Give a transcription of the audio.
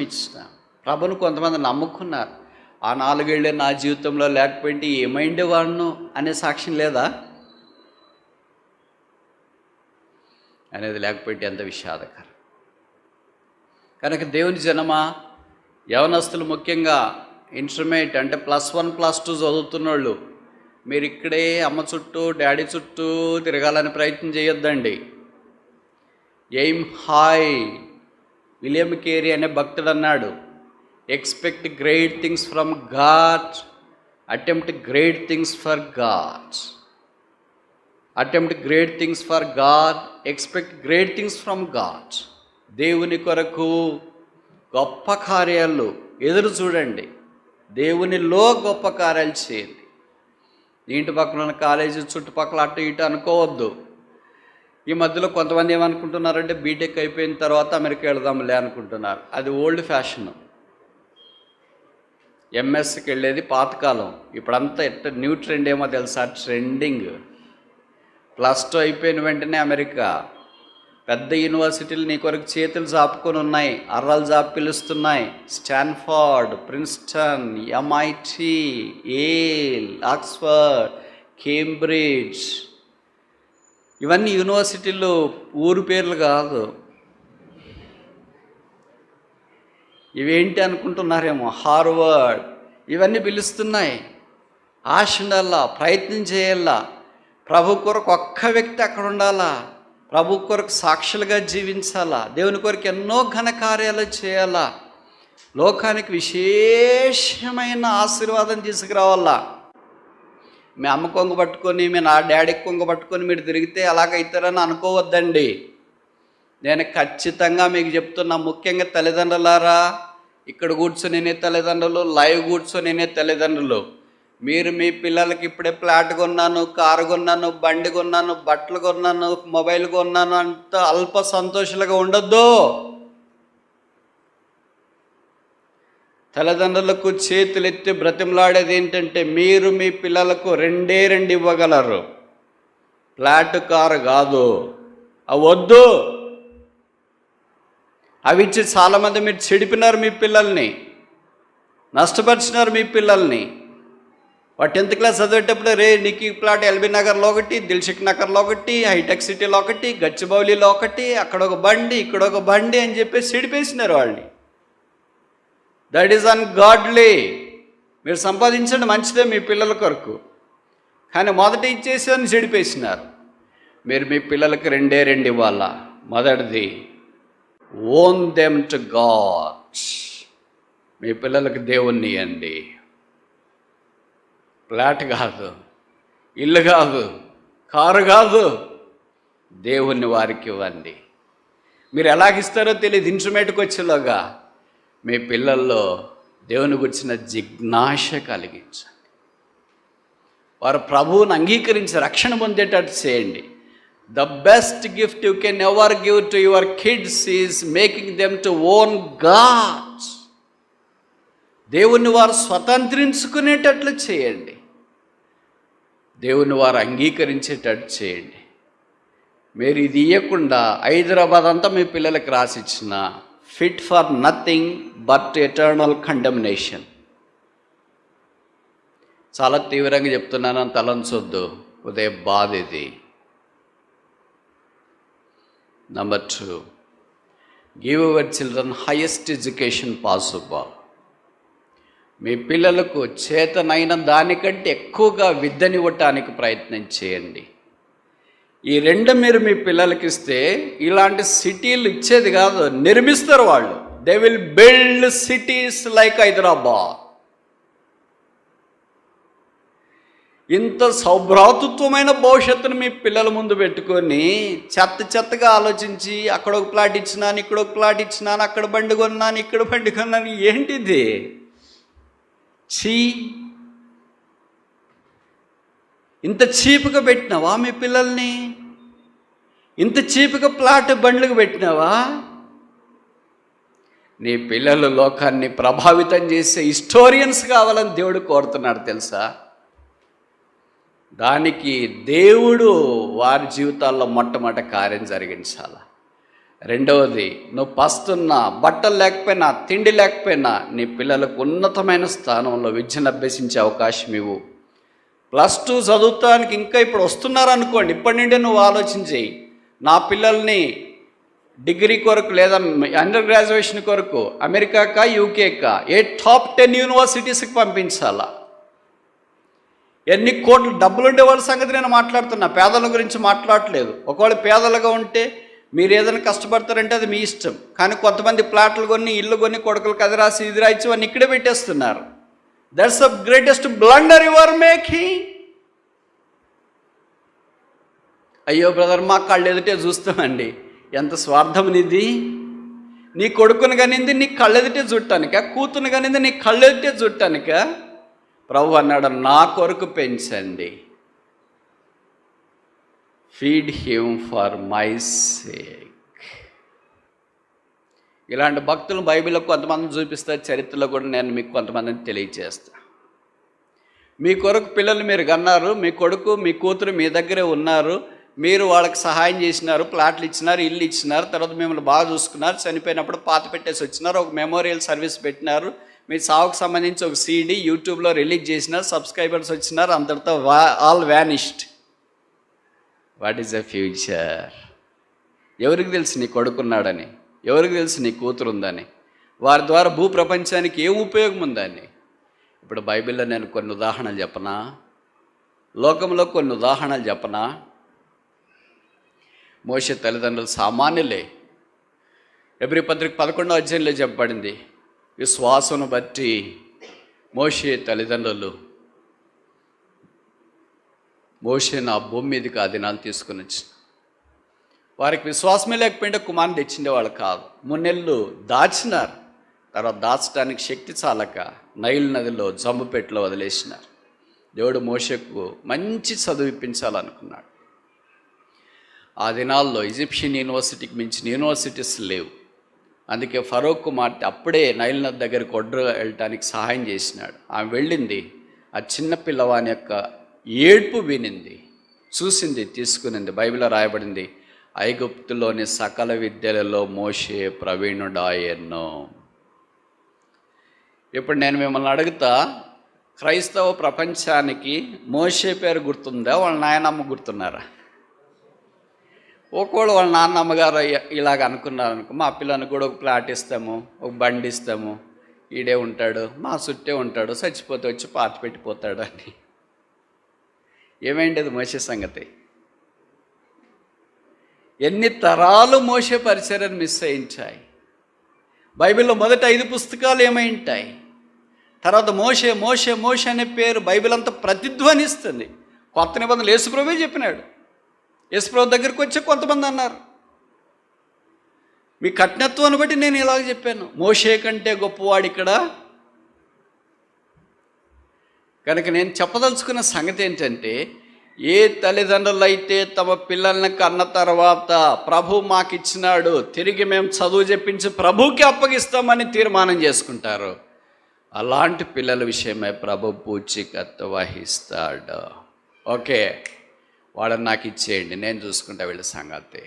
ఇచ్చిన. ప్రభుని కొంతమంది నమ్ముకున్నారు. ఆ 4 ఏళ్ళే నా జీవితంలో లేకపోయింటే ఏమైండే వాడును అనే సాక్ష్యం లేదా అనేది లేకపోతే ఎంత విషాదకరం. కనుక దేవుని జనమా, యవనస్తులు ముఖ్యంగా ఇంటర్మీడియట్ అంటే +1 +2 చదువుతున్నోళ్ళు, మీరు ఇక్కడే అమ్మ చుట్టూ డాడీ చుట్టూ తిరగాలని ప్రయత్నం చేయొద్దండి. Aim high. విలియం కేరీ అనే భక్తుడు అన్నాడు, expect great things from God, attempt great things for God. Attempt great things for God, expect great things from God. దేవుని కొరకు గొప్ప కార్యాలు ఎదురు చూడండి. దేవునిలో గొప్ప కార్యాలు చేయండి. ఇంటి పక్కన ఉన్న కాలేజీ చుట్టుపక్కల అటు ఇటు అనుకోవద్దు. ఈ మధ్యలో కొంతమంది ఏమనుకుంటున్నారంటే బీటెక్ అయిపోయిన తర్వాత అమెరికా వెళదాంలే అనుకుంటున్నారు. అది ఓల్డ్ ఫ్యాషన్. ఎంఎస్కి వెళ్ళేది పాతకాలం. ఇప్పుడంతా న్యూ ట్రెండ్ ఏమో తెలుసా? ట్రెండింగ్. +2 అయిపోయిన వెంటనే అమెరికా. పెద్ద యూనివర్సిటీలు నీ కొరకు చేతులు చాపుకొని ఉన్నాయి, అర్రాలు చాపి పిలుస్తున్నాయి. స్టాన్ఫర్డ్, ప్రిన్స్టన్, ఎంఐటి, ఏల్, ఆక్స్ఫర్డ్, కేంబ్రిడ్జ్, ఇవన్నీ యూనివర్సిటీలు ఊరు పేర్లు కాదు. ఇవేంటి అనుకుంటున్నారేమో, హార్వర్డ్, ఇవన్నీ పిలుస్తున్నాయి. ఆశ ఉండాలా, ప్రయత్నం చేయాలా. ప్రభు కొరకు ఒక్క వ్యక్తి అక్కడ ఉండాలా, ప్రభు కొరకు సాక్షులుగా జీవించాలా, దేవుని కొరకు ఎన్నో ఘనకార్యాలు చేయాలా, లోకానికి విశేషమైన ఆశీర్వాదం తీసుకురావాలా. మీ అమ్మ కొంగ పట్టుకొని, మీ నా డాడీ కొంగ పట్టుకొని మీరు తిరిగితే అలాగైతారని అనుకోవద్దండి. నేను ఖచ్చితంగా మీకు చెప్తున్నా, ముఖ్యంగా తల్లిదండ్రులారా, ఇక్కడ కూర్చొని తల్లిదండ్రులు, లైవ్ కూర్చొని తల్లిదండ్రులు, మీరు మీ పిల్లలకి ఇప్పుడే ఫ్లాట్ కొన్నాను, కారు కొన్నాను, బండి కొన్నాను, బట్టలు కొన్నాను, మొబైల్ కొన్నాను అంత అల్ప సంతోషాలుగా ఉండొద్దు. తల్లిదండ్రులకు చేతులు ఎత్తి బ్రతిమలాడేది ఏంటంటే, మీరు మీ పిల్లలకు 2 ఇవ్వగలరు, ఫ్లాట్ కారు కాదు. అవి వద్దు. అవి ఇచ్చి చాలామంది మీరు చెడిపినారు, మీ పిల్లల్ని నష్టపరిచినారు. మీ పిల్లల్ని వాడు 10th క్లాస్ చదివేటప్పుడు, రే నీకు ఈ ప్లాట్ ఎల్బీ నగర్లో ఒకటి, దిల్షుక్ నగర్లో ఒకటి, హైటెక్ సిటీలో ఒకటి, గచ్చిబౌలిలో ఒకటి, అక్కడ ఒక బండి, ఇక్కడ ఒక బండి అని చెప్పేసి చెడిపేసినారు వాళ్ళని. That is ungodly. మీరు సంపాదించండి, మంచిదే మీ పిల్లల కొరకు, కానీ మొదట ఇచ్చేసి అని చెడిపేసినారు. మీరు మీ పిల్లలకి 2 ఇవ్వాలా. మొదటిది, ఓన్ దెమ్ టు గాడ్. మీ పిల్లలకి దేవుణ్ణి ఇవ్వండి. ఫ్లాట్ కాదు, ఇల్లు కాదు, కారు కాదు, దేవుణ్ణి వారికి ఇవ్వండి. మీరు ఎలాగిస్తారో తెలియదు. ఇంటర్మీడియట్కి వచ్చేలోగా మీ పిల్లల్లో దేవుని గురించిన జిజ్ఞాస కలిగించండి. వారు ప్రభువుని అంగీకరించి రక్షణ పొందేటట్టు చేయండి. The best gift you can ever give to your kids is making them to own God. దేవుణ్ణి వారు స్వతంత్రించుకునేటట్లు చేయండి. దేవుని వారు అంగీకరించేటట్టు చేయండి. మీరు ఇది ఇవ్వకుండా హైదరాబాద్ అంతా మీ పిల్లలకి రాసిచ్చిన fit for nothing but eternal condemnation. చాలా తీవ్రంగా చెప్తున్నాను, తలంచొద్దు. ఉదయం బాధ ఇది. Number 2, give your children highest education possible. మీ పిల్లలకు చేతనైన దానికంటే ఎక్కువగా విద్యనివ్వటానికి ప్రయత్నం చేయండి. ఈ 2 మీరు మీ పిల్లలకి ఇస్తే ఇలాంటి సిటీలు ఇచ్చేది కాదు, నిర్మిస్తారు వాళ్ళు. They will build cities like Hyderabad. ఇంత సౌభ్రాతృత్వమైన భవిష్యత్తును మీ పిల్లల ముందు పెట్టుకొని చెత్తగా ఆలోచించి, అక్కడ ఒక ప్లాట్ ఇచ్చినాను, ఇక్కడ ఒక ప్లాట్ ఇచ్చినాను, అక్కడ బండి కొన్నాను, ఇక్కడ బండి కొన్నాను, ఏంటిది? ఇంత చీపుగా పెట్టినావా మీ పిల్లల్ని? ఇంత చీపుగా ప్లాట్ బండ్లకు పెట్టినావా? నీ పిల్లలు లోకాన్ని ప్రభావితం చేసే హిస్టోరియన్స్ కావాలని దేవుడు కోరుతున్నాడు తెలుసా? దానికి దేవుడు వారి జీవితాల్లో మొట్టమొదటి కార్యం జరిగించాలి. రెండవది, నువ్వు పస్తున్నా, బట్టలు లేకపోయినా, తిండి లేకపోయినా నీ పిల్లలకు ఉన్నతమైన స్థానంలో విద్యను అభ్యసించే అవకాశం ఇవ్వు. +2 చదువుతానికి ఇంకా ఇప్పుడు వస్తున్నారు అనుకోండి, ఇప్పటి నుండే నువ్వు ఆలోచన చేయి. నా పిల్లల్ని డిగ్రీ కొరకు లేదా అండర్ గ్రాడ్యుయేషన్ కొరకు అమెరికాకా యూకేకా ఏ టాప్ 10 యూనివర్సిటీస్కి పంపించాలా? ఎన్ని కోట్లు డబ్బులు ఉండే వాళ్ళ సంగతి నేను మాట్లాడుతున్నా, పేదల గురించి మాట్లాడలేదు. ఒకవేళ పేదలుగా ఉంటే మీరు ఏదైనా కష్టపడతారంటే అది మీ ఇష్టం. కానీ కొంతమంది ప్లాట్లు కొని, ఇల్లు కొని, కొడుకులకు అది రాసి ఇది రాయించి వాడిని ఇక్కడే పెట్టేస్తున్నారు. That's the greatest blunder you are making. అయ్యో బ్రదర్, మా కళ్ళు ఎదుటే చూస్తామండి. ఎంత స్వార్థం నీది! నీ కొడుకుని కనింది నీ కళ్ళెదుటే చూడటానిక, కూతురు కనింది నీ కళ్ళెదుటే చూడటానిక? ప్రభు అన్నాడు, నా కొరకు పెంచండి. Feed him for my sake. ఇలాంటి భక్తులు బైబిల్లో కొంతమందిని చూపిస్తారు, చరిత్రలో కూడా నేను మీకు కొంతమందిని తెలియజేస్తా. మీ కొరకు పిల్లలు మీరు కన్నారు, మీ కొడుకు మీ కూతురు మీ దగ్గరే ఉన్నారు, మీరు వాళ్ళకి సహాయం చేసినారు, ప్లాట్లు ఇచ్చినారు, ఇల్లు ఇచ్చినారు, తర్వాత మిమ్మల్ని బాగా చూసుకున్నారు, చనిపోయినప్పుడు పాత పెట్టేసి వచ్చినారు, ఒక మెమోరియల్ సర్వీస్ పెట్టినారు, మీ సావుకు సంబంధించి ఒక CD యూట్యూబ్లో రిలీజ్ చేసినారు, సబ్స్క్రైబర్స్ వచ్చినారు, అందరితో all vanished. What is the future? ఎవరికి తెలుసు నీ కొడుకున్నాడని? ఎవరికి తెలుసు నీ కూతురు ఉందని? వారి ద్వారా భూప్రపంచానికి ఏం ఉపయోగం ఉందని? ఇప్పుడు బైబిల్లో నేను కొన్ని ఉదాహరణలు చెప్పనా? లోకంలో కొన్ని ఉదాహరణలు చెప్పనా? మోషే తల్లిదండ్రులు సామాన్యులే. ఎబ్రీ పత్రిక 11వ అధ్యాయంలో చెప్పబడింది, విశ్వాసను బట్టి మోషే తల్లిదండ్రులు మోషేను ఆ భూమి మీదకి ఆ దినాలు తీసుకుని వచ్చి, వారికి విశ్వాసమే లేకపోయింటే కుమారుని తెచ్చిండే వాళ్ళు కాదు. 3 నెలలు దాచినారు. తర్వాత దాచడానికి శక్తి చాలక నైల్ నదిలో జంబుపెట్టులో వదిలేసినారు. దేవుడు మోషేకు మంచి చదువు ఇప్పించాలనుకున్నాడు. ఆ దినాల్లో ఈజిప్షియన్ యూనివర్సిటీకి మించిన యూనివర్సిటీస్ లేవు. అందుకే ఫరో కుమార్తె అప్పుడే నైల్ నది దగ్గరికి ఒడ్డు వెళ్ళటానికి సహాయం చేసినాడు. ఆమె వెళ్ళింది, ఆ చిన్న పిల్లవాని యొక్క ఏడ్పు వినింది, చూసింది, తీసుకునింది. బైబిల్లో రాయబడింది, ఐగుప్తులోని సకల విద్యలలో మోషే ప్రవీణుడాయెను. ఇప్పుడు నేను మిమ్మల్ని అడుగుతా, క్రైస్తవ ప్రపంచానికి మోషే పేరు గుర్తుందా, వాళ్ళ నాయనమ్మ గుర్తున్నారా? ఒకవేళ వాళ్ళ నాన్నమ్మగారు ఇలాగ అనుకున్నారనుకో, మా పిల్లని కూడా ఒక ప్లాట్ ఇస్తాము, ఒక బండి ఇస్తాము, ఈడే ఉంటాడు, మా చుట్టే ఉంటాడు, చచ్చిపోతే వచ్చి పాత పెట్టిపోతాడు అని. ఏమైంది అది మోషే సంగతి? ఎన్ని తరాలు మోషే పరిచర్యను మిస్ అయించాయి. బైబిల్లో మొదటి 5 పుస్తకాలు ఏమైంటాయి? తర్వాత మోషే మోషే మోషే అనే పేరు బైబిల్ అంతా ప్రతిధ్వనిస్తుంది. కొత్త నిబంధనలు యేసుప్రభువే చెప్పినాడు. యేసుప్రభు దగ్గరికి వచ్చి కొంతమంది అన్నారు, మీ కఠినత్వాన్ని బట్టి నేను ఇలాగ చెప్పాను, మోషే కంటే గొప్పవాడు ఇక్కడ. కనుక నేను చెప్పదలుచుకున్న సంగతి ఏంటంటే, ఏ తల్లిదండ్రులు అయితే తమ పిల్లల్ని కన్న తర్వాత ప్రభు మాకు ఇచ్చినాడు, తిరిగి మేము చదువు చెప్పించి ప్రభుకి అప్పగిస్తామని తీర్మానం చేసుకుంటారు, అలాంటి పిల్లల విషయమై ప్రభు పూచీకత్తు వహిస్తాడు. ఓకే, వాళ్ళని నాకు ఇచ్చేయండి, నేను చూసుకుంటా వీళ్ళ సంగతి.